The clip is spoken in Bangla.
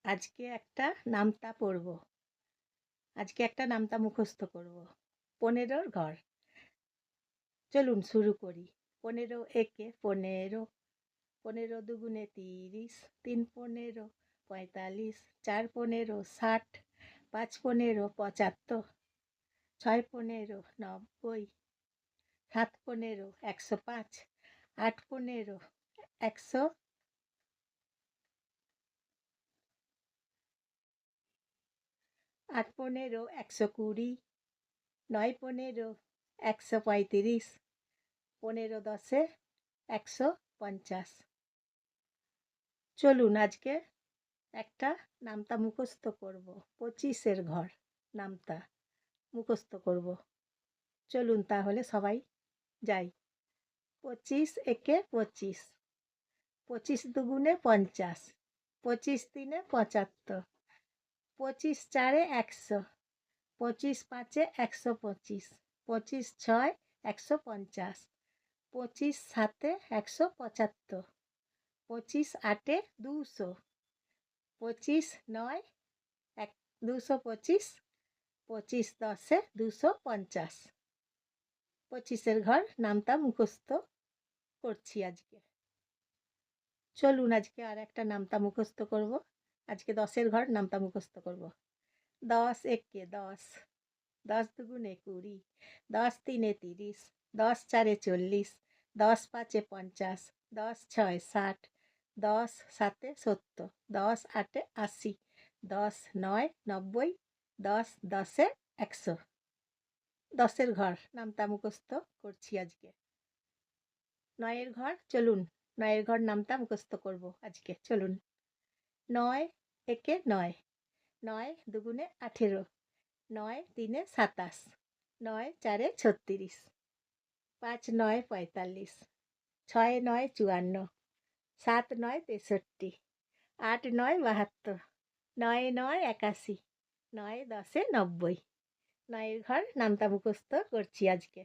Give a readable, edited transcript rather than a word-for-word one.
আজকে একটা নামতা পড়ব। আজকে একটা নামতা মুখস্থ করব। 15র ঘর। চলুন শুরু করি। 15 একে 15, 15 দুগুণে 30, 3 15, 45, 4 15, 60, 5 15, 75, 6 15, 90, 7 15, 105, 8 15, 100, 8 15, 120, 9 15, 135, 15 10, 150। চলুন আজকে একটা নামতা মুখস্থ করব। 25-এর ঘর নামতা মুখস্থ করব। চলুন তাহলে সবাই যাই। 25 একে 25, 25 দুগুণে 50, 25 তিনে 75, 25 চারে 100, 25 পাঁচে 125, 25 ছয় 150, 25 সাতে 175, 25 আটে 200, 25 নয় 225, 25 10, 250। 25-এর ঘর নামটা মুখস্থ করছি আজকে। চলুন আজকে আর একটা নামতা মুখস্থ করব। আজকে 10-এর ঘর নামতা মুখস্থ করব। 10 একে 10, 10 দুগুণে 20, 10 তিনে 30, 10 চারে 40, 10 পাঁচে 50, 10 ছয় 60, 10 সাতে 70, 10 আটে 80, 10 নয় 90, 10 10-এ 100। 10-এর ঘর নামতা মুখস্থ করছি আজকে। 9-এর ঘর চলুন 9-এর ঘর নামতা মুখস্থ করব আজকে। চলুন। 9 একে 9, 9 দুগুণে 18, 9 তিনে 27, 9 চারে 36, 5 9 45, 6 9 54, 7 9 63, 8 9 72, 9 9 81, 9 10-এ 90। 9-এর ঘর নামতা মুখস্থ করছি আজকে।